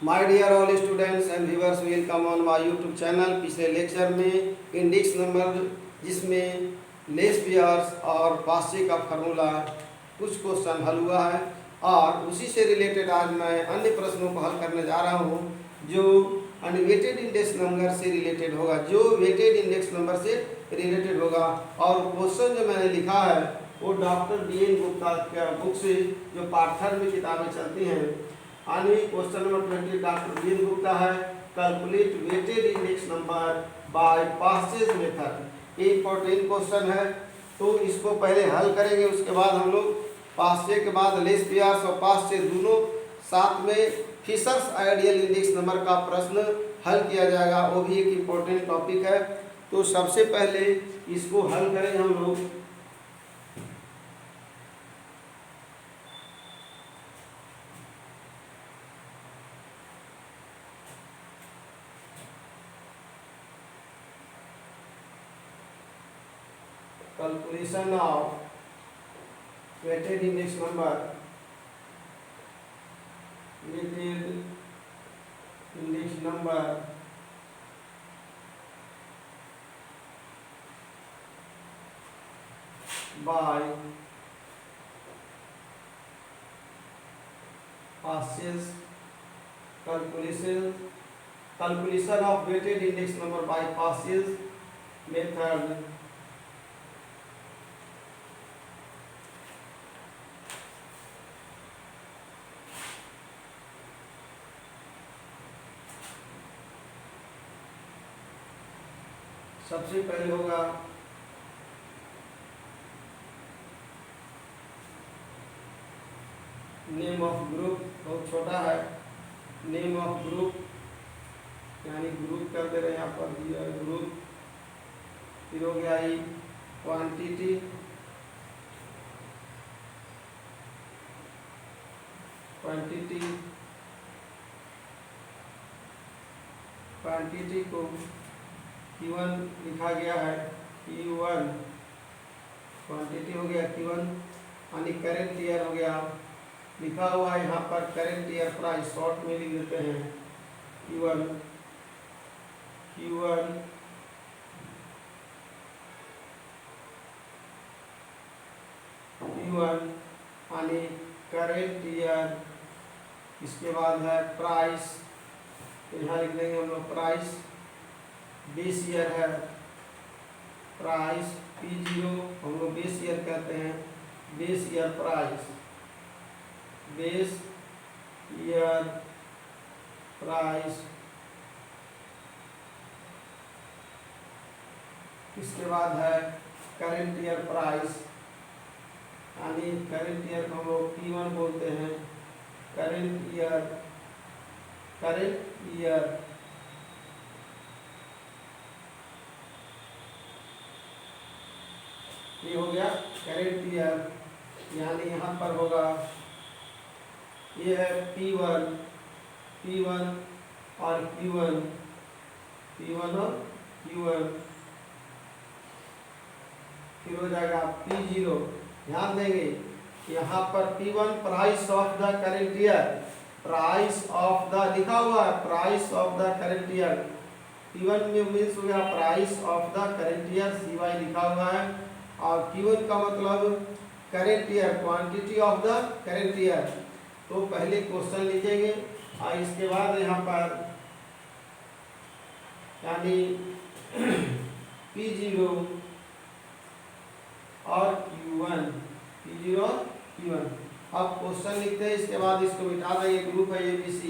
My dear all students and viewers, welcome on my YouTube channel. पिछले lecture में index number जिसमें Laspeyres और Paasche का formula कुछ क्वेश्चन हल हुआ है और उसी से रिलेटेड आज मैं अन्य प्रश्नों को हल करने जा रहा हूं जो अनवेटेड इंडेक्स नंबर से रिलेटेड होगा, जो वेटेड इंडेक्स नंबर से रिलेटेड होगा। और क्वेश्चन जो मैंने लिखा है वो डॉक्टर डी.एन. गुप्ता का बुक से, जो पार्थर में किताबें चलती हैं। आनवी question number 20 doctor D N. Gupta है, calculate weighted index number by Paasche's method. ये इंपॉर्टेंट क्वेश्चन है, तो इसको पहले हल करेंगे, उसके बाद हम लोग पास्चे के बाद लेस पेयर्स और पास्चे दोनों साथ में फिशर्स आइडियल इंडेक्स नंबर का प्रश्न हल किया जाएगा, वो भी एक इम्पोर्टेंट टॉपिक है। तो सबसे पहले इसको हल करें हम लोग। Calculation of weighted index number, weighted index number by Paschal's calculation of weighted index number by Paschal's method। सबसे पहले होगा नेम ऑफ ग्रुप, बहुत छोटा है। नेम ऑफ ग्रुप यानी ग्रुप कर दे रहे हैं यहाँ पर, दिया ग्रुप। फिर हो गया ये क्वांटिटी, क्वांटिटी को Q1 लिखा गया है, Q1 क्वांटिटी हो गया Q1। यानी करेंट ईयर हो गया, लिखा हुआ है यहाँ पर करेंट ईयर प्राइस, शॉर्ट में लिख देते हैं Q1 यानी करेंट ईयर। इसके बाद है प्राइस, यहाँ लिख देंगे हम लोग प्राइस। बेस ईयर है प्राइस, P0 हम लोग बेस ईयर कहते हैं, base year price, base year price. इसके बाद है करेंट ईयर प्राइस, यानी करेंट ईयर को हम लोग P1 बोलते हैं। करेंट ईयर ये हो गया करेंट ईयर। यानी यहाँ पर होगा, ये है P1 और Q1 और Q1। फिर हो जाएगा P0। ध्यान देंगे यहाँ पर P1 price of the current year, price of the लिखा हुआ है, price of the current year. P1 में मीन्स हो गया price of the current year, CY लिखा हुआ है। और Q1 का मतलब current year, quantity of the current year. तो पहले क्वेश्चन लिखेंगे और इसके बाद यहाँ पर यानी P0 और Q1, अब क्वेश्चन लिखते हैं। इसके बाद इसको मिटा देंगे, ग्रुप है ABC।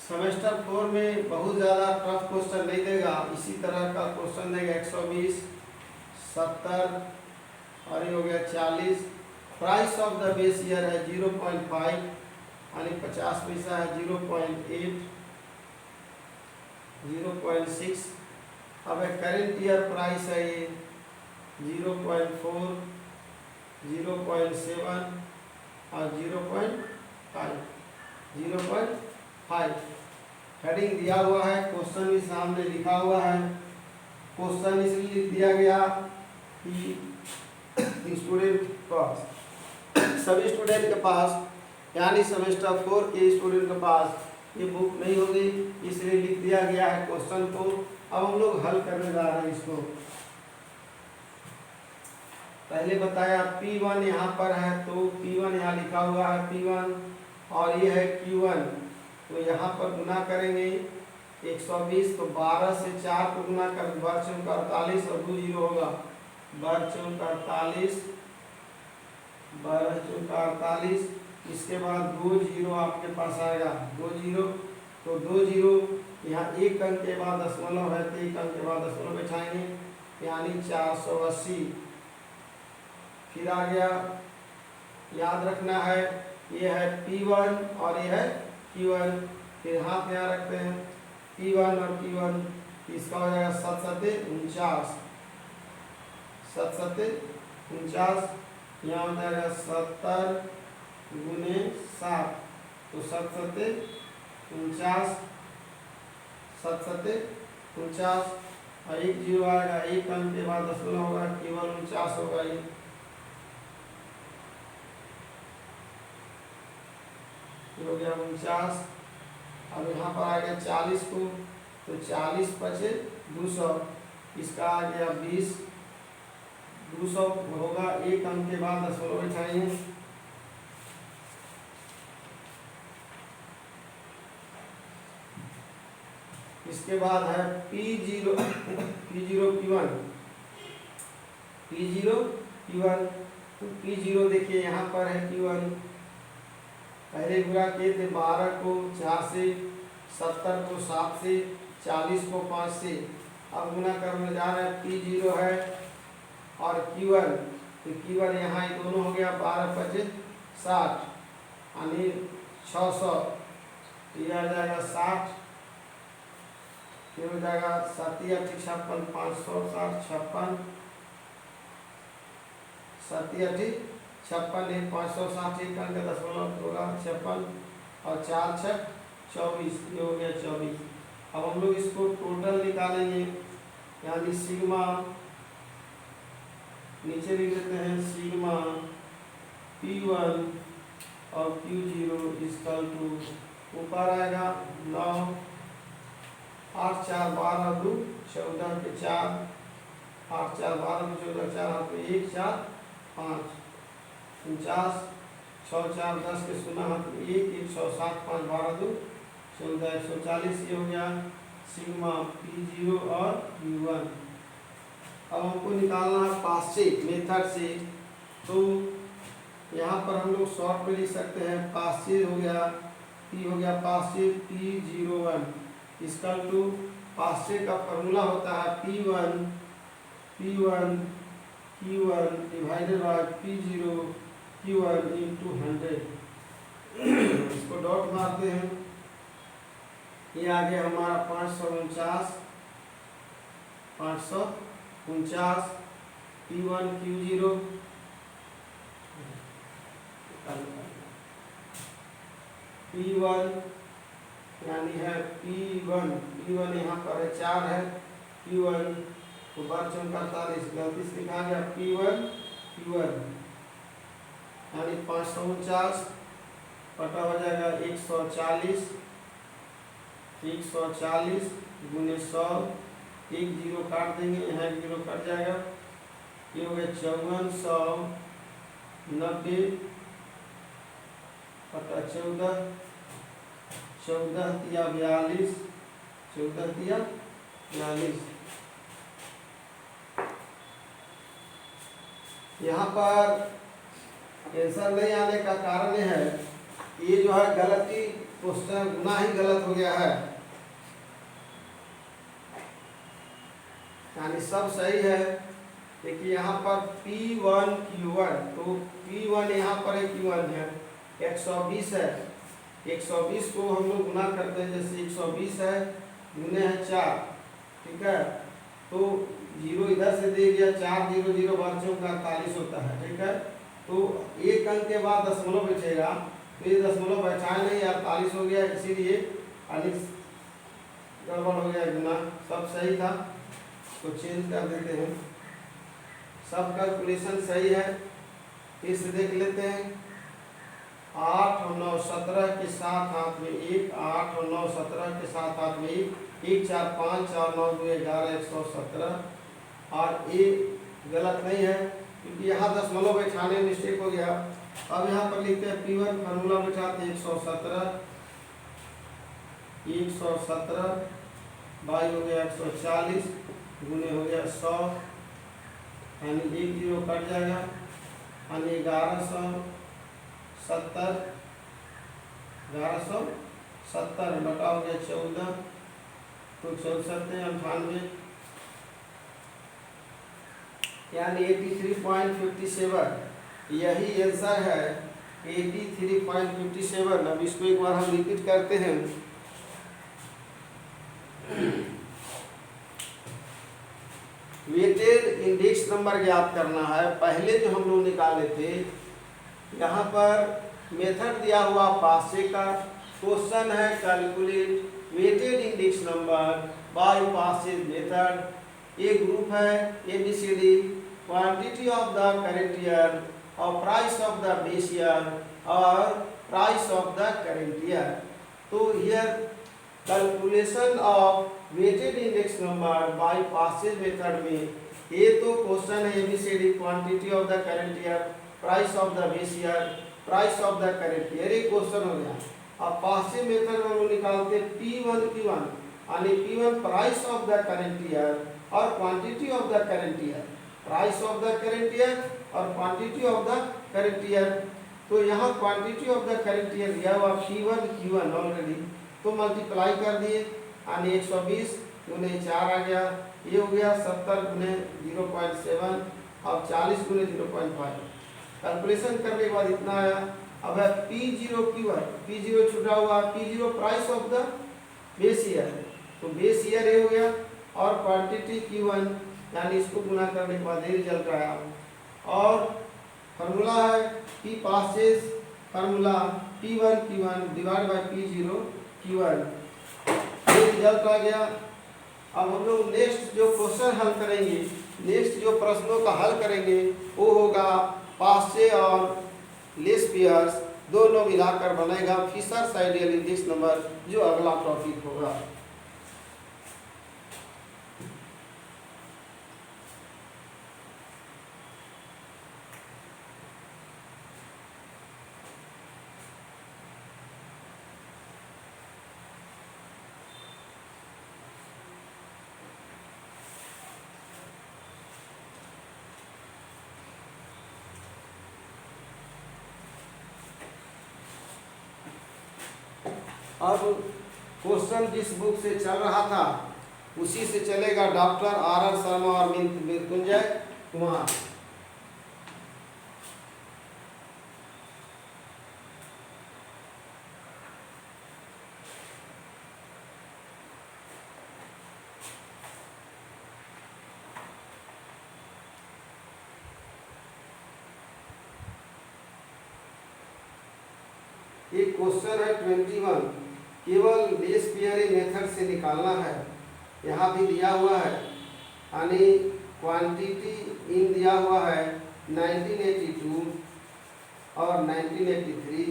सेमेस्टर 4 में बहुत ज़्यादा टफ क्वेश्चन नहीं देगा, इसी तरह का क्वेश्चन देगा। 120, 70 और ये हो गया 40। Price of the base year है 0.5 यानी 50 पैसा है, 0.8, 0.6। अब करेंट ईयर प्राइस है ये 0.4, 0.7 और 0.5। हेडिंग दिया हुआ है, क्वेश्चन भी सामने लिखा हुआ है। क्वेश्चन इसलिए दिया गया कि स्टूडेंट का सभी स्टूडेंट के पास यानी सेमेस्टर 4 के स्टूडेंट के पास ये बुक नहीं होगी, इसलिए लिख दिया गया है क्वेश्चन को। अब हम लोग हल करने जा रहे हैं इसको। पहले बताया P1 यहाँ पर है, तो P1 यहाँ लिखा हुआ है P1 और ये है Q1, तो यहाँ पर गुना करेंगे 120, तो 12 से 4 को गुना कर 12×48 और 2 जीरो होगा 12×48, 12×48। इसके बाद 2 जीरो आपके पास आएगा, 2 जीरो, तो 2 जीरो यहाँ एक अंक के बाद दशमलव है, तो एक अंक के बाद दशमलव बैठाएंगे यानी 480। फिर आ गया, याद रखना है ये है P1 और ये है Q1, फिर हाथ यहाँ रखते हैं P1 और Q1, इसका हो जाएगा 7 सत्ते 49, 7 सत्ते 49, यहाँ हो जाएगा 70 गुने 7, तो 7 सत्ते 49, 7 सत्ते 49 और एक जीरो आएगा, एक अंक के बाद दशमलव होगा, केवल 49 होगा ये। हो गया 49। अब यहाँ पर आ गया 40 को, तो 40 पचे 200, इसका आ गया 20, 200 होगा, एक अंक के बाद दशमलव बैठाएंगे, इसके बाद है P0 Q1, P0 Q1, तो P0 देखिए यहाँ पर है Q1, पहले गुणा किए थे 12 को 4 से, 70 को 7 से, 40 को 5 से, अब गुना करने जा रहे हैं P0 है और Q1, तो Q1 यहाँ ये दोनों हो गया 12 पचे 60 यानी 600, यह आ जाएगा 60, फिर हो जाएगा 7 या 56, 560 56, 7 या 56 560, एक अंक का दशमलव होगा 56 और 4 6 24, ये हो गया 24। अब हम लोग इसको टोटल निकालेंगे यानी सिग्मा, नीचे लिख देते हैं सिग्मा P1 और Q0 इक्वल टू, ऊपर आएगा 9 8 4 12 2 14 के 4, 8 4 12 2 14 4 हाथ में 1 4 5 49, 6 4 10 के 0 हाथ में 1 107 5 12 2 14 140, ये हो गया सिग्मा P0 और Q1। अब हमको निकालना है पास्चे मेथड से, तो यहाँ पर हम लोग शॉर्ट में लिख सकते हैं, पास्चे हो गया P हो गया पास्चे P01 इसका टू, पास्चे का फॉर्मूला होता है P1 Q1 divided by P0 Q1 into 100। इसको डॉट मारते हैं, ये आ गया हमारा 549 P1 Q0 P1 यानी है P1 यहाँ पर है 4 है, Q1 तो 12×48 गलती से लिखा गया P1 Q1 यानी 549 पटा हो जाएगा 140 गुने 100, एक जीरो काट देंगे, यहाँ एक जीरो कट जाएगा, ये हो गया 5490 पटा 14 तिया 42 14 तिया 42। यहाँ पर आंसर नहीं आने का कारण ये है, ये जो है गलती क्वेश्चन गुना ही गलत हो गया है, यानी सब सही है। देखिए यहाँ पर P1 Q1, तो P1 यहाँ पर है Q1 है 120 है, 120 को हम लोग गुना करते हैं, जैसे 120 है गुने है 4, ठीक है, तो जीरो इधर से दे दिया, 4 0 0 12×48 होता है, ठीक है, तो एक अंक के बाद दशमलव बैठेगा, तो ये दशमलव बैठाए नहीं 48 हो गया, इसीलिए अनिक गड़बड़ हो गया, गुना सब सही था तो चेंज कर देते हैं। सब कैलकुलेशन सही है, फिर से देख लेते हैं। 17 के साथ हाथ में 1, 8 और 9 17 के साथ हाथ में 1, 4 5 और 9 2 11 117 और ये गलत नहीं है क्योंकि यहाँ दशमलव बैठाने में मिस्टेक हो गया। अब यहाँ पर लिखते हैं P1 फार्मूला बैठाते 117 बाई हो गया 140 गुने हो गया 100 यानी 1 0 कट जाएगा यानी 1170 बटा हो गया 14 तो 64 यानी 83.57 यही आंसर है 83.57। अब इसको एक बार हम रिपीट करते हैं। वेटेड इंडेक्स नंबर ज्ञात करना है। पहले जो हम लोग निकाले थे यहाँ पर मेथड दिया हुआ पासे का, क्वेश्चन है calculate weighted index number by Paasche's method. ये ग्रुप है ABCD, quantity of the current year और price of the base year और price of the current year. तो here calculation of weighted index number by Paasche's method में ये तो question है ABCD, quantity of the current year, price of the base year, price of the current year, ये question हो गया। अब Passage method में हम लोग निकालते P1 Q1 यानी P1 price of the current year और quantity of the current year, price of the current year और quantity of the current year. तो यहाँ quantity of the current year दिया हुआ P1 Q1 ऑलरेडी, तो multiply कर दिए यानी 120 गुने 4 आ गया, ये हो गया 70 गुने 0.7 और 40 गुने 0.5। कैलकुलेशन करने के बाद इतना आया। अब है P0 Q1, P0 छुटा हुआ, P0 price of the base year, तो बेस ईयर ये हो गया और क्वांटिटी Q1 यानी इसको गुना करने के बाद ये रिजल्ट आया। और फार्मूला है P Paasche's formula P1 Q1 divide by P0 Q1, ये रिजल्ट आ गया। अब हम लोग नेक्स्ट जो क्वेश्चन हल करेंगे, नेक्स्ट जो प्रश्नों का हल करेंगे वो होगा पासे और लेस पेयर्स दोनों मिलाकर बनेगा फिशर्स आइडियल इंडेक्स नंबर, जो अगला टॉपिक होगा। अब क्वेश्चन जिस बुक से चल रहा था उसी से चलेगा, डॉक्टर RR शर्मा और मृत्युंजय कुमार। एक क्वेश्चन है 21, केवल लेस पेयरिंग मेथड से निकालना है। यहाँ भी दिया हुआ है यानी क्वांटिटी इन दिया हुआ है 1982 और 1983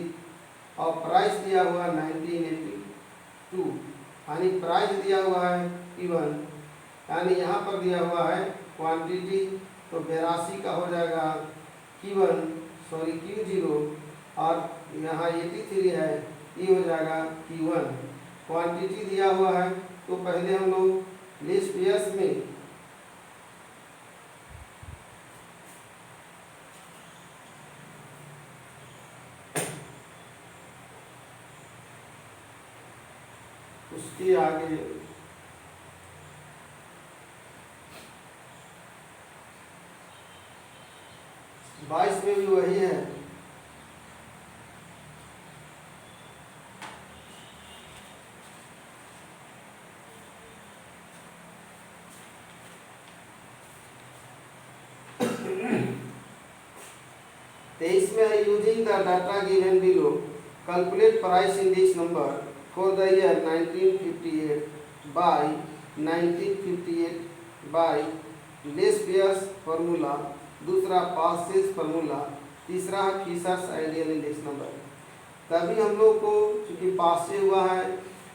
और प्राइस दिया हुआ 1982 यानी प्राइस दिया हुआ है P1 यानी यहाँ पर दिया हुआ है क्वांटिटी, तो 82 का हो जाएगा Q0 और यहाँ 83 है, ये हो जाएगा Q1। क्वांटिटी दिया हुआ है तो पहले हम लोग लेस पेयर्स में उसके आगे 22 में भी वही है। इसमें है using the data given below calculate price index number for the year 1958 by 1958 by Laspeyres formula, दूसरा पासेज फार्मूला, तीसरा है फिशर्स आइडियल इंडेक्स नंबर। तभी हम लोग को चूँकि पास से हुआ है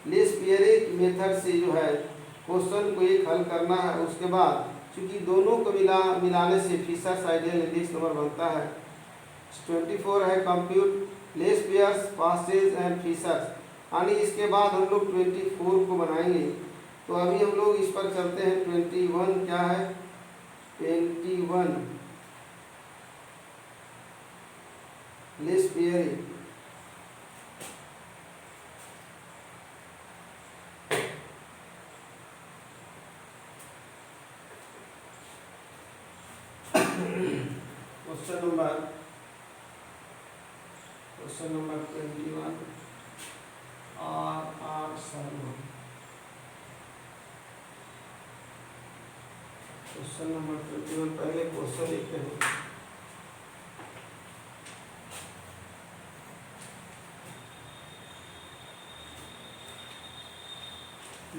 लेस पियरिक मेथड से जो है क्वेश्चन को एक हल करना है। उसके बाद चूँकि दोनों को मिलाने से फिशर्स आइडियल इंडेक्स नंबर बनता है। 24 है compute Laspeyres Paasche's and Fisher's, यानी इसके बाद हम लोग 24 को बनाएंगे। तो अभी हम लोग इस पर चलते हैं। 21 क्या है? 21 Laspeyres. Question number 21 R Sharma. Question number 21 पहले क्वेश्चन लिखते हैं।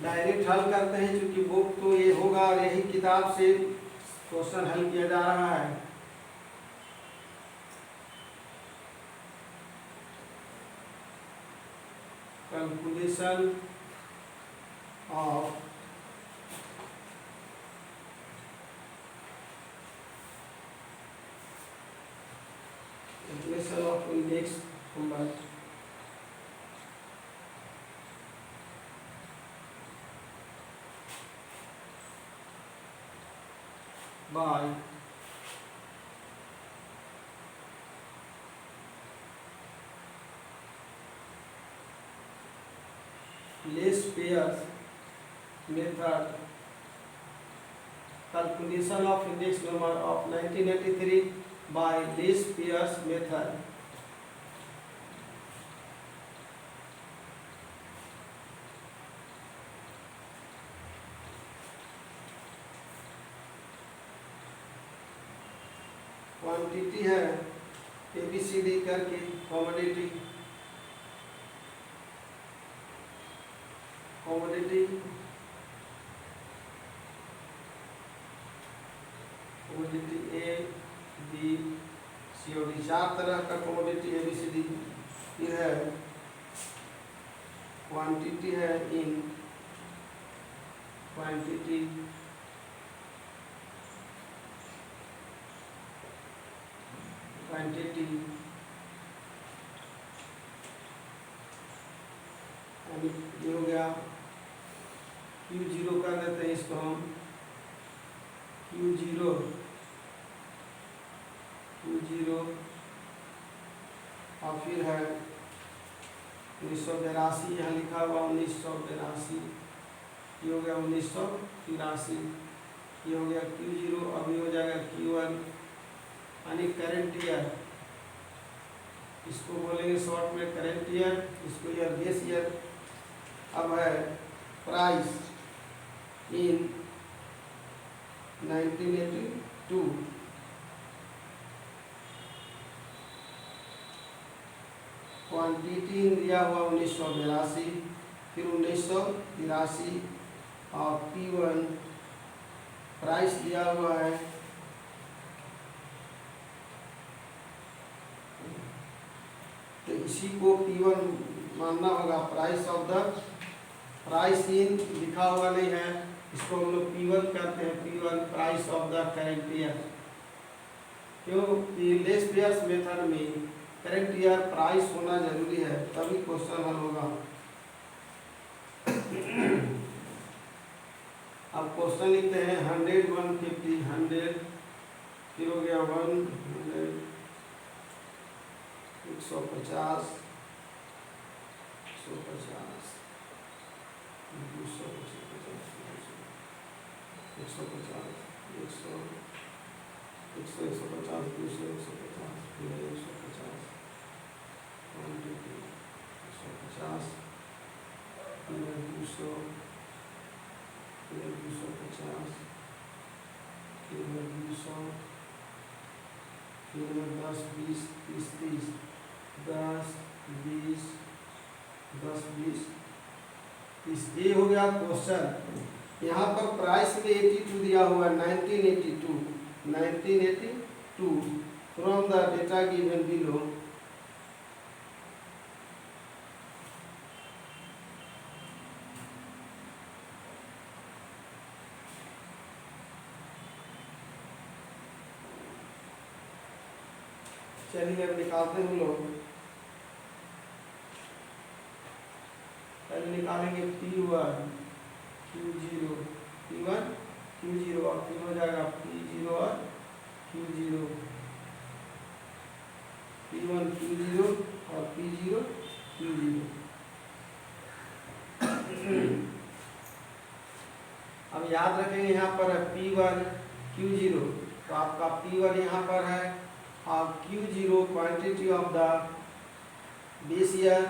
डायरेक्ट हल करते हैं क्योंकि बुक तो ये होगा और यही किताब से क्वेश्चन हल किया जा रहा है। Calculation of index number bye less pairs method, calculation of index number of 1983 by least Peirce method. Quantity है ABCD करके कमोडिटी A B C और D, 4 तरह का कमोडिटी ABCD। फिर है क्वांटिटी है इन क्वांटिटी ये हो गया। Q0 कर देते हैं इसको हम Q0 और फिर है 1982, यहाँ लिखा हुआ 1982, ये हो गया 1983, ये हो गया Q0। अभी हो जाएगा Q1 यानी करेंट ईयर, इसको बोलेंगे शॉर्ट में करेंट ईयर, इसको ईयर बेस ईयर। अब है प्राइस इन 1982, क्वांटिटी दिया हुआ 1982, फिर 1983 और P1 प्राइस दिया हुआ है तो इसी को P1 मानना होगा। प्राइस इन लिखा हुआ नहीं है, इसको हम लोग P1 कहते हैं। P1 price of the current year, क्योंकि लेस पेयर्स मेथड में करेंट ईयर प्राइस होना जरूरी है, तभी क्वेश्चन हल होगा। अब क्वेश्चन लिखते हैं 100 150 100, फिर हो गया 100 150 150 10 20 30 30 10 20 10 20 30। ये हो गया क्वेश्चन। यहाँ पर प्राइस में 82 दिया हुआ है, 1982 from the data given below. चलिए अब निकालते हैं हम लोग। पहले निकालेंगे P1 Q0, P1 Q0 और फिर हो जाएगा P0 और Q0, P1 Q0 और P0 Q0। अब याद रखेंगे यहाँ पर है P1 Q0, तो आपका P1 यहाँ पर है और Q0 quantity of the base year,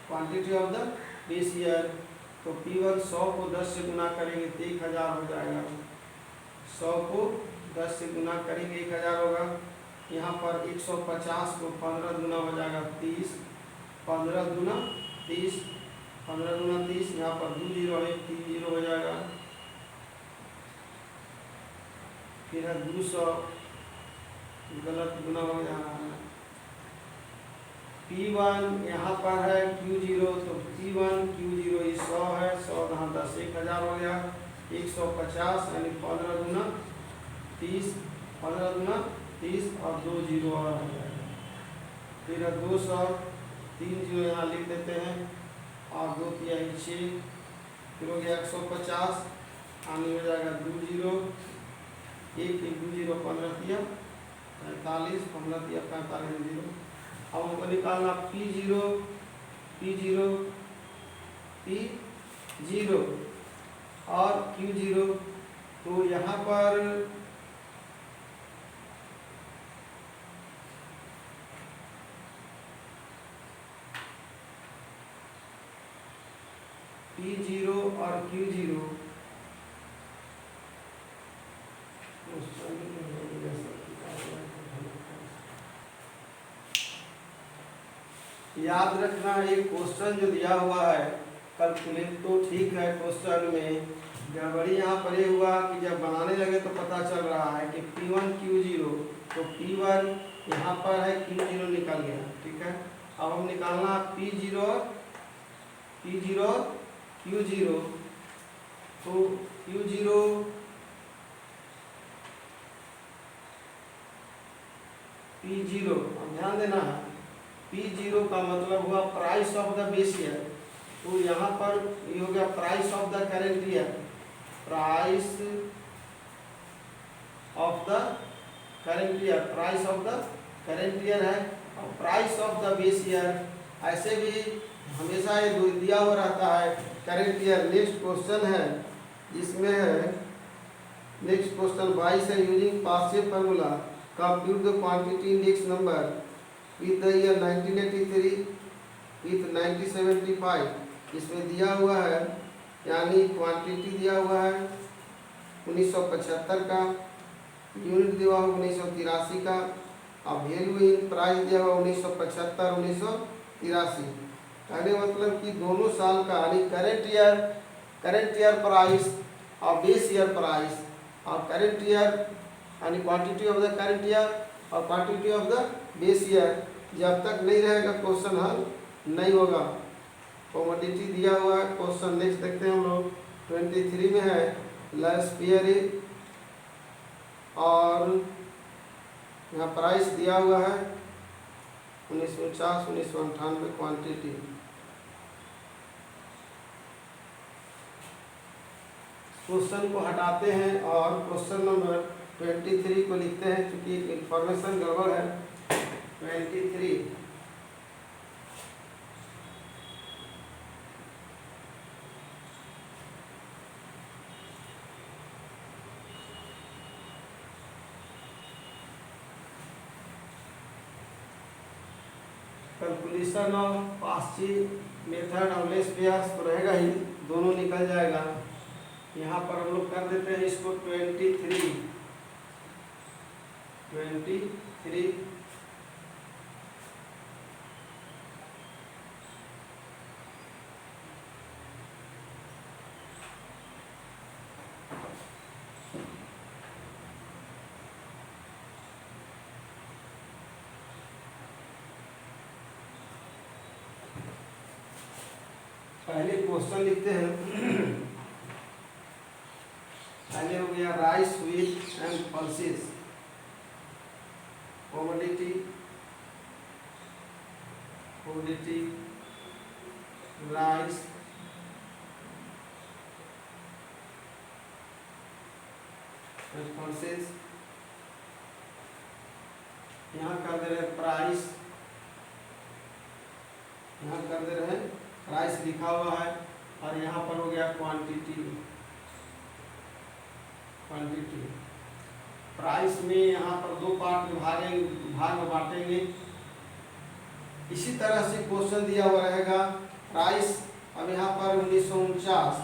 quantity of the base year. तो P1 100 को 10 से गुना करेंगे तो 1000 हो जाएगा, 100 को 10 से गुना करेंगे 1000 होगा। यहाँ पर 150 को 15 गुना हो जाएगा 30, 15 गुना 30, 15 गुना 30, यहाँ पर 2 जीरो है 3 जीरो हो जाएगा। फिर है 200, गलत गुना हो जा रहा है। P1 यहाँ पर है Q0, तो P1 Q0 ये 100 है, 100 यहाँ 10 1000 हो गया, 150 यानी 15 गुना 30, 15 गुना 30 और 2 जीरो और हो जाएगा। फिर है 200, 3 जीरो यहाँ लिख देते हैं और 2 तिहाई 6, फिर हो गया 150, आने हो जाएगा 2 जीरो, 1 2 जीरो 15 तिया 45, 15 तिया 45 जीरो। अब हमको निकालना P0 और Q0, तो यहाँ पर P0 और Q0 याद रखना, एक क्वेश्चन जो दिया हुआ है कैलकुलेट तो ठीक है, क्वेश्चन में गड़बड़ी यहाँ पर ये हुआ कि जब बनाने लगे तो पता चल रहा है कि P1 Q0, तो P1 यहाँ पर है, Q0 निकल गया, ठीक है। अब हम निकालना P0 और Q0, तो Q0 P0, अब ध्यान देना है, P0 का मतलब हुआ price of the base year, तो यहाँ पर ये हो गया price of the current year, price of the current year, price of the current year है, और price of the base year. ऐसे भी हमेशा ये दिया हुआ रहता है करेंट ईयर। नेक्स्ट क्वेश्चन है जिसमें है, नेक्स्ट क्वेश्चन 22 है, using partial formula compute the quantity index number with the year 1983 with 1975। इसमें दिया हुआ है, यानी क्वांटिटी दिया हुआ है 1975 का, यूनिट दिया हुआ 1983 का, और वैल्यू इन प्राइस दिया हुआ 1975 1983। कहने मतलब कि दोनों साल का, यानी करेंट ईयर प्राइस और बेस ईयर प्राइस, और करेंट ईयर यानी quantity of the current year और quantity of the base year, जब तक नहीं रहेगा क्वेश्चन हल नहीं होगा। कमोडिटी दिया हुआ है, क्वेश्चन नेक्स्ट देखते हैं हम लोग। 23 में है लेस पियर, और यहाँ प्राइस दिया हुआ है 1949 1998 क्वांटिटी। क्वेश्चन को हटाते हैं और क्वेश्चन नंबर 23 को लिखते हैं, क्योंकि इंफॉर्मेशन गड़बड़ है। 23 कैलकुलेशन ऑफ पास्ची मेथड और लेस पेयर्स तो रहेगा ही, दोनों निकल जाएगा। यहाँ पर हम लोग कर देते हैं इसको 23 पहले क्वेश्चन लिखते हैं। पहले हो गया rice wheat and pulses, commodity commodity rice and pulses। यहाँ कर दे रहे प्राइस, यहाँ कर दे रहे प्राइस लिखा हुआ है, और यहाँ पर हो गया क्वांटिटी। प्राइस में यहाँ पर दो पार्ट में भाग में बांटेंगे। इसी तरह से क्वेश्चन दिया हुआ रहेगा प्राइस। अब यहाँ पर 1949,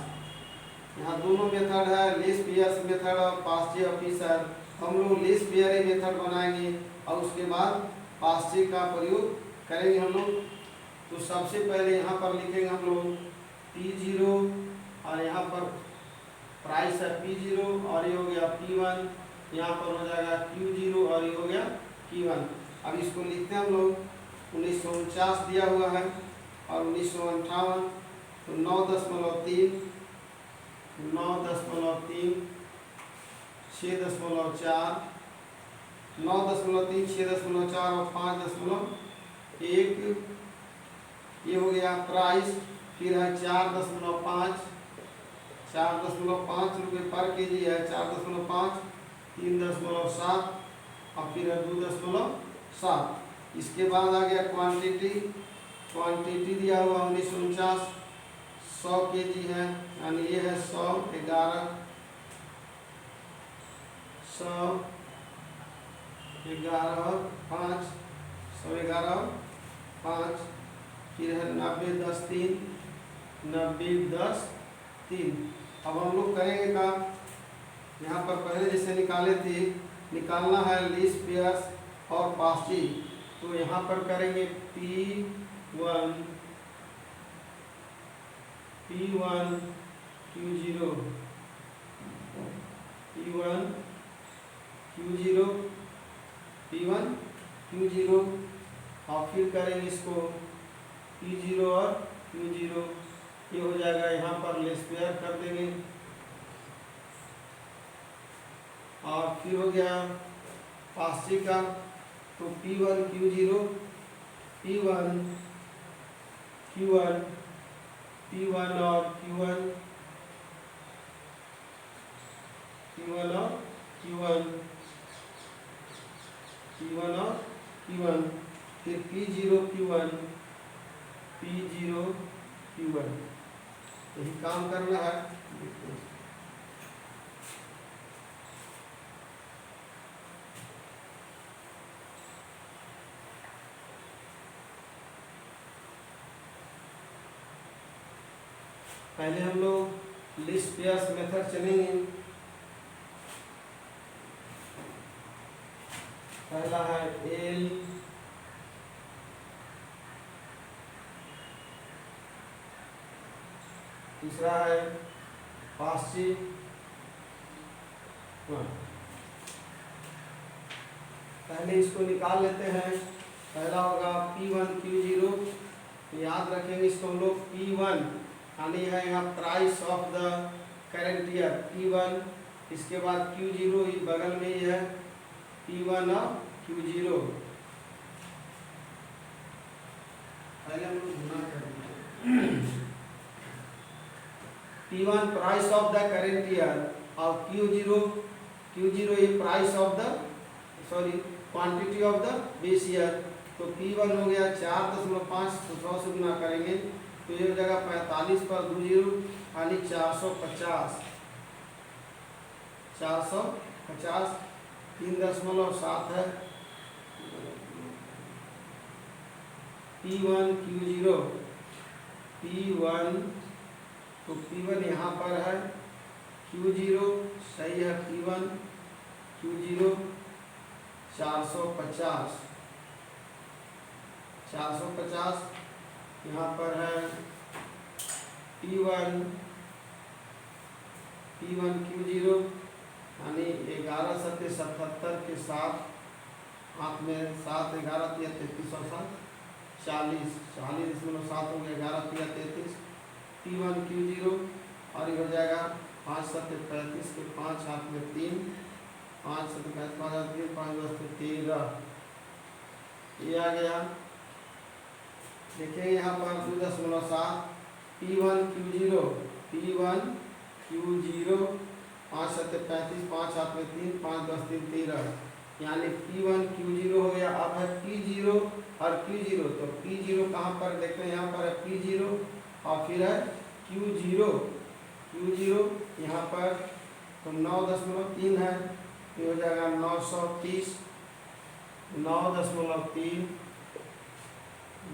यहाँ दोनों मेथड है, लेस पियर्स मेथड और पास्चे ऑफिसर। हम लोग लेस पियर मेथड बनाएंगे और उसके बाद पास्चे का प्रयोग करेंगे हम लोग। तो सबसे पहले यहाँ पर लिखेंगे हम लोग P0, और यहाँ पर प्राइस है P0, और ये हो गया P1, यहाँ पर हो जाएगा Q0, और ये हो गया Q1। अब इसको लिखते हैं हम लोग। 1949 दिया हुआ है और 1958, तो 9.3, 9.3, 6.4, 9.3, 6.4 और 5.1, ये हो गया प्राइस। फिर है 4.5, 4.5 रुपये पर केजी है, 4.5, 3.7 और फिर है 2.7। इसके बाद आ गया क्वांटिटी। क्वांटिटी दिया हुआ 1949, 100 केजी है, यानी ये है 100, 11, 100, 11, 5, 111, 5। फिर है 90, 10, 3, 90, 10, 3। अब हम लोग करेंगे का, यहाँ पर पहले जैसे निकाले थे, निकालना है लीस्ट पेयर्स और पास्ची। तो यहाँ पर करेंगे P1 Q0, P1 Q0, P1 Q0, और फिर करेंगे इसको P0 और Q0। ये हो जाएगा, यहाँ पर लेस पेयर कर देंगे। और फिर हो गया पास्चे का, तो P1 Q0, P1 Q1, P1 और Q1, P1 और Q1, P1 और Q1, फिर P0 Q1, P0 Q1। यही काम करना है। पहले हम लोग लिस्ट पेयर्स मेथड चलेंगे। पहला है एल, दूसरा है पास्चे। पहले इसको निकाल लेते हैं। पहला होगा P1 Q0, याद रखेंगे इसको हम लोग। P1 यानी है यहाँ price of the current year, P1। इसके बाद Q0 इस बगल में ही है, P1 और Q0। पहले हम लोग गुना करेंगे। P1 price of the current year और Q0 ये price of the quantity of the base year. तो P1 हो गया 4.5, तो 100 से गुना करेंगे तो ये हो जाएगा 45 पर 2 जीरो यानी 450, 450, 3.7 है। P1 Q0, P1, तो P1 यहाँ पर है, Q0 सही है, P1 Q0 450, 450 यहाँ पर है। P1 Q0 यानी 11 सत्ते 77 के साथ, हाथ में 7, 11 तिया 33 और 7 40, 40.7 हो गया, 11 तिया 33। P1 Q0 और ये हो जाएगा 5 सत्ते 35 के 5, हाथ में 3, 5 सत्ते 5, 5 10 13, ये आ गया। देखेंगे यहाँ पर 2.7 P1 Q0 5 7 35 5 7 में 3 5 10 3 13 यानी P1 Q0 हो गया। अब है P0 और Q0, तो P0 कहाँ पर देखते हैं, यहाँ पर है P0 और फिर है Q0 यहाँ पर तो 9.3 है, ये हो जाएगा 930 9.3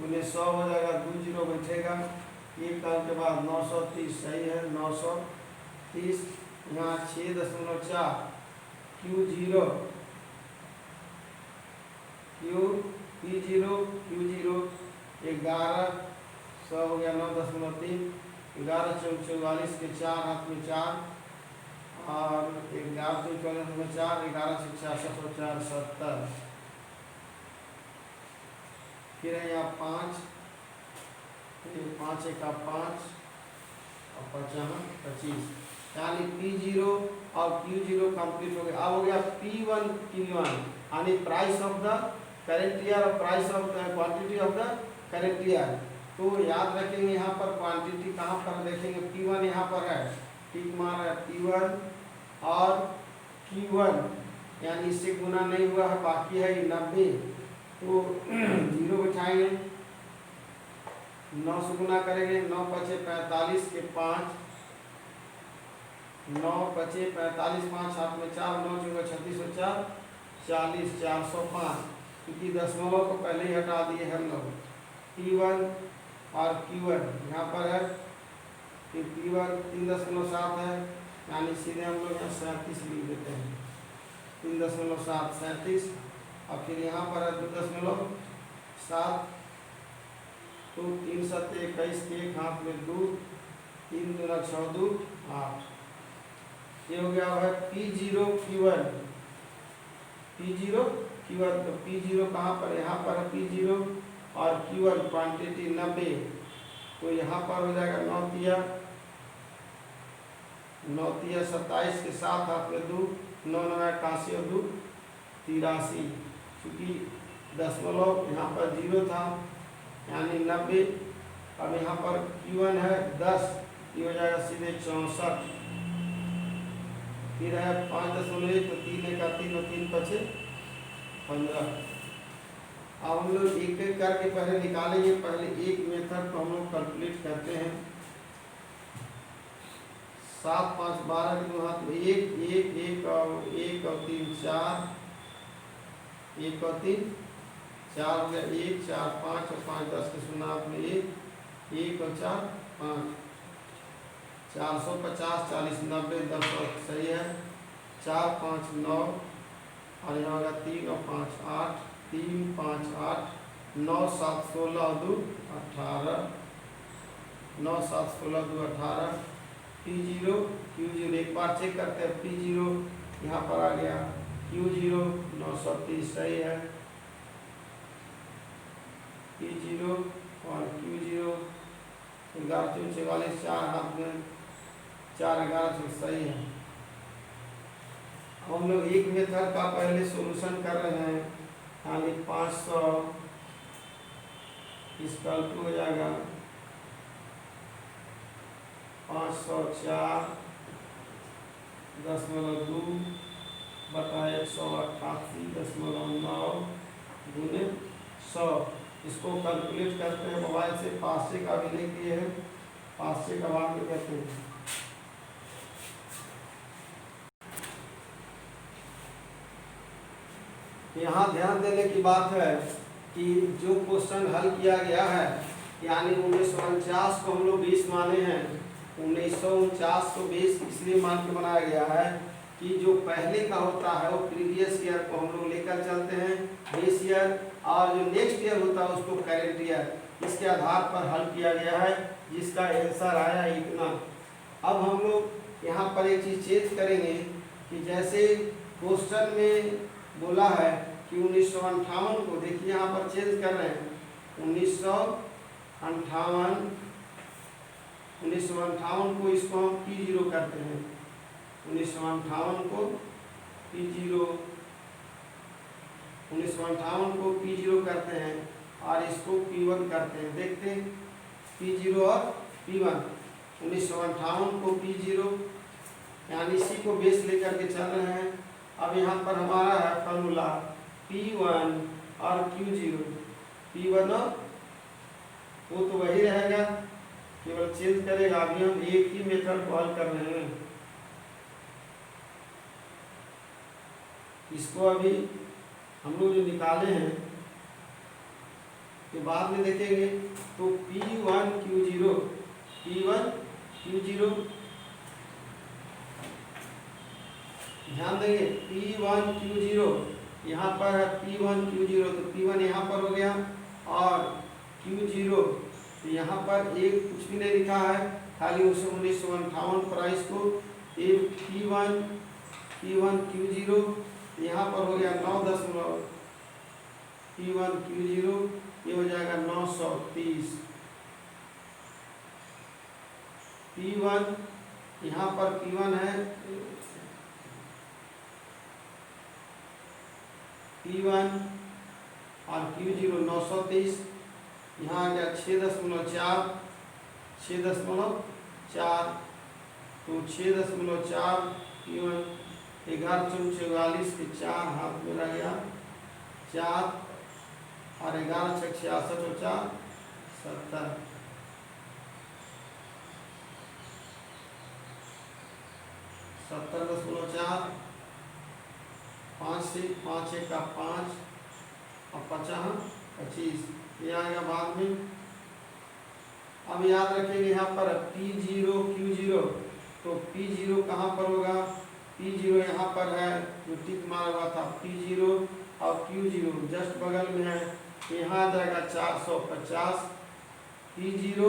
गुने 100 हो जाएगा, 2 जीरो बैठेगा, एक काल के बाद 930 सही है 930। यहाँ 6.4 Q0 Q0 1100 हो गया 9.3 11 चौक 44 के 4 हाथ में 4 और 11 चौक 44 में 4 11 से 66 और 4 70। फिर है यहाँ 5 5 1 का 5 और 25 यानी P0 और Q0 कंप्लीट हो गया। अब हो गया P1 Q1 यानी price of the current year और price of the quantity of the current year. तो याद रखेंगे यहाँ पर क्वांटिटी कहाँ पर देखेंगे, P1 यहाँ पर है, टिक मार है P1 और Q1 यानी इससे गुना नहीं हुआ है, बाकी है 90, तो 0 बिठाएंगे, 9 से गुना करेंगे, 9 बचे 45 के 5 9 बचे 45 5 हाथ में 4 9 चौका 36 और 4 40 405 क्योंकि दशमलव को पहले ही हटा दिए हम लोग। P1 और Q1 यहाँ पर है कि P1 3.7 है यानी सीधे हम लोग यहाँ 37 लिख देते हैं, 3.7 37 और फिर यहाँ पर है 2.7 तो 3 7 21 के एक हाथ में 2 3 2 6 2 8। ये हो गया है P0 Q1 तो P0 कहाँ पर, यहाँ पर है P0 और Q1 क्वांटिटी 90, तो यहाँ पर हो जाएगा 9 तिया 27 के साथ हाथ में 2 9 9 81 और 2 83 क्योंकि दशमलव यहाँ पर 0 था यानी 90। अब यहाँ पर Q1 है 10, ये हो जाएगा सीधे 64। फिर है 5.1 तो 3 1 का 3 और 3 बचे 15। अब हम लोग एक एक करके पहले निकालेंगे, पहले एक मेथड को हम लोग कैलकुलेट करते हैं। 7 5 12 के 2 हाथ में 1 1 1 और 3 4 1 और 3 4 हो गया 1 4 5 और 5 10 के 0 हाथ में 1 1 और 4 5 450 40 90 10 सही है 4 5 9 और यहाँ होगा 3 और 5 8 3 5 8 9 7 16 और 2 18 9 7 16 2 18। P0 Q0 एक बार चेक करते हैं, P0 यहाँ पर आ गया, Q0 930 सही है, P0 और Q0 11 44 4 हाथ में 4 11 सही है। हम लोग एक मेथड का पहले सॉल्यूशन कर रहे हैं यानी 500 इसका हो जाएगा 504.2 बटा 188.9 गुने 100। इसको कैलकुलेट करते हैं मोबाइल से, पासे का भी नहीं किए हैं, पासे का बाद में कहते हैं। यहाँ ध्यान देने की बात है कि जो क्वेश्चन हल किया गया है यानी 1949 को हम लोग 20 माने हैं, 1949 को 20 इसलिए मान के बनाया गया है कि जो पहले का होता है वो प्रीवियस ईयर को हम लोग लेकर चलते हैं बेस ईयर, और जो नेक्स्ट ईयर होता है उसको करेंट ईयर, इसके आधार पर हल किया गया है जिसका आंसर आया इतना। अब हम लोग यहाँ पर एक चीज़ चेंज करेंगे कि जैसे क्वेश्चन में बोला है कि 1958 को, देखिए यहाँ पर चेंज कर रहे हैं 1958 को इसको हम P0 करते हैं, 1958 को P0 करते हैं और इसको P1 करते हैं। देखते हैं P0 और P1। 1958 को P0 यानी इसी को बेस लेकर के चल रहे हैं। अब यहाँ पर हमारा है फॉर्मूला P1 और Q0। P1 और वो तो वही रहेगा, केवल चेंज करेगा। अभी हम एक ही मेथड को हल कर रहे हैं। इसको अभी हम लोग जो निकाले हैं तो बाद में देखेंगे। तो P1 Q0 ध्यान देंगे P1 Q0 यहाँ पर है P1 Q0, तो P1 यहाँ पर हो गया और Q0 तो यहाँ पर एक कुछ भी नहीं लिखा है, खाली 1958 प्राइस को P1 Q0 यहाँ पर हो गया 9 P1 Q0 ये हो जाएगा 930। P1 यहाँ पर P1 है P1 और Q0 930, यहाँ आ गया 6.4 तो 6.4 P1 11 चौक 44 के 4 हाथ में रह गया 4 और 11 छक 66 और 4 70। 70.4 5 से 5 1 का 5 और 50 25 ये आएगा बाद में। अब याद रखेंगे यहाँ पर P0 Q0, तो P0 कहाँ पर होगा? P0 यहाँ पर है जो टिक मारा हुआ था P0 और Q0 जस्ट बगल में है, यहाँ आ जाएगा 450। P0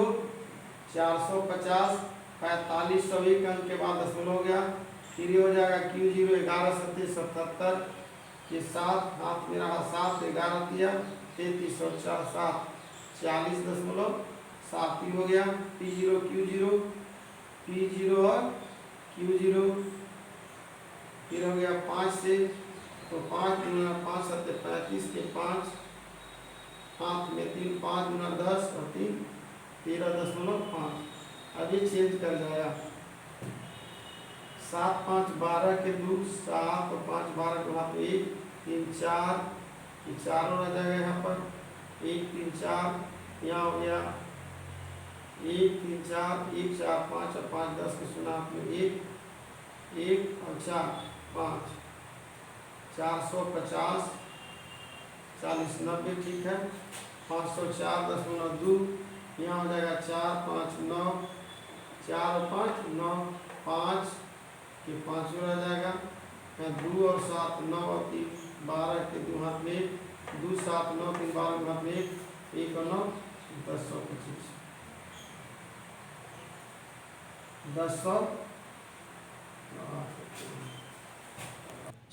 450 4501 अंक के बाद दशमलव हो गया, फिर ये हो जाएगा Q0 11 सत्ते 77 के 7 हाथ में रहा 7 11 दिया 33 और 4 7 40.7 हो गया। P0 और Q0 फिर हो गया 5 से, तो 5 गुना 5 सत्ते 35 के 5 हाथ में 3 5 गुना 10 और 3 13.5। अभी चेंज कर जाएगा 7 5 12 के 2 7 और 5 12 के हाथ में 1 3 4 ये 4 हो जाएगा यहाँ पर 1 3 4 यहाँ हो गया 1 3 4 1 4 5 और 5 10 के सुना आपने 1 1 और 4 5 450 40 90 ठीक है। 504.2 यहाँ हो जाएगा 4 5 9 4 और 5 9 5 के 5 हो जाएगा 2 और 7 9 और 3 12 के 2 हाथ में 2 7 9 3 12 के हाथ में 1 और 9 1025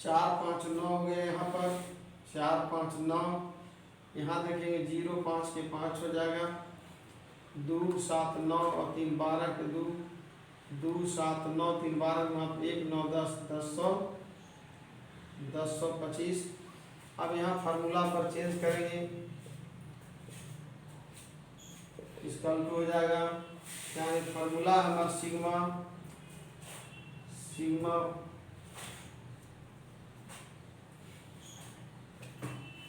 4 5 9 हो गए यहाँ पर 4 5 9 यहाँ देखेंगे 0 5 के 5 हो जाएगा 2 7 9 और 3 12 के 2 2 7 9 3 12 के हाथ 1 9 10 1025। अब यहाँ फार्मूला पर चेंज करेंगे, इसका उल्टा हो जाएगा यानी फार्मूला हमारा सिग्मा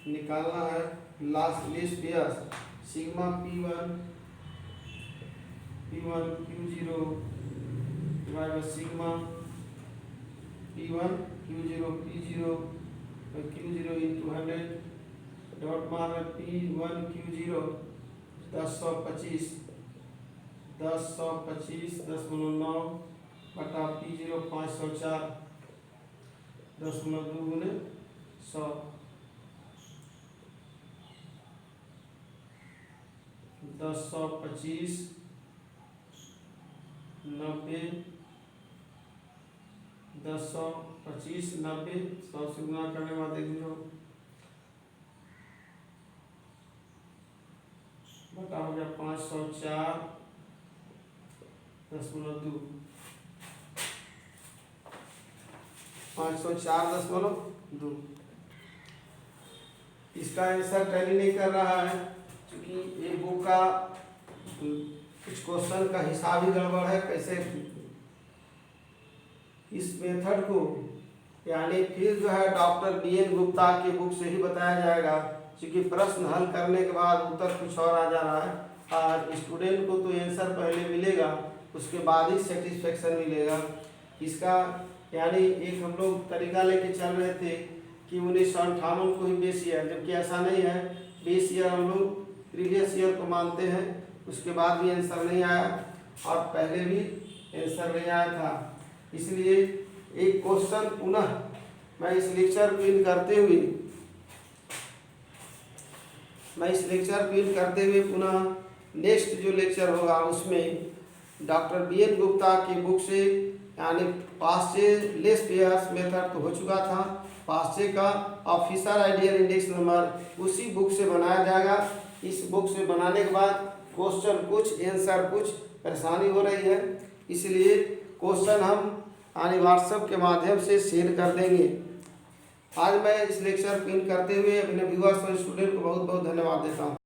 निकालना है last list pairs sigma P1 Q0 divide sigma P1 Q0 Q0 into 100 dot मार P1 Q0 1025 1025.9 बटा P0 504 दशमलव 2 गुने 100 1025 90 1025 90 100 से गुना करने के बाद 0 बटा हो गया 504.2 504.2। इसका आंसर टैली नहीं कर रहा है क्योंकि ये बुक का कुछ क्वेश्चन का हिसाब ही गड़बड़ है, कैसे इस मेथड को यानी फिर जो है डॉक्टर BN गुप्ता की बुक से ही बताया जाएगा, क्योंकि प्रश्न हल करने के बाद उत्तर कुछ और आ जा रहा है और स्टूडेंट को तो आंसर पहले मिलेगा, उसके बाद ही सेटिस्फेक्शन मिलेगा इसका। यानी एक हम लोग तरीका लेके चल रहे थे कि 1958 को ही बेस ईयर, जबकि ऐसा नहीं है। बेस ईयर हम लोग प्रीवियस ईयर को मानते हैं, उसके बाद भी आंसर नहीं आया और पहले भी आंसर नहीं आया था। इसलिए एक क्वेश्चन पुनः मैं इस लेक्चर को इन करते हुए पुनः नेक्स्ट जो लेक्चर होगा उसमें डॉक्टर BN गुप्ता की बुक से यानी पाश्चे लेस पेयर्स मेथड तो हो चुका था, पाश्चे का ऑफिसर आइडियल इंडेक्स नंबर उसी बुक से बनाया जाएगा। इस बुक से बनाने के बाद क्वेश्चन कुछ आंसर कुछ परेशानी हो रही है, इसलिए क्वेश्चन हम यानी व्हाट्सएप के माध्यम से शेयर कर देंगे। आज मैं इस लेक्चर को इन करते हुए अपने व्यूअर्स और स्टूडेंट को बहुत बहुत धन्यवाद देता हूँ।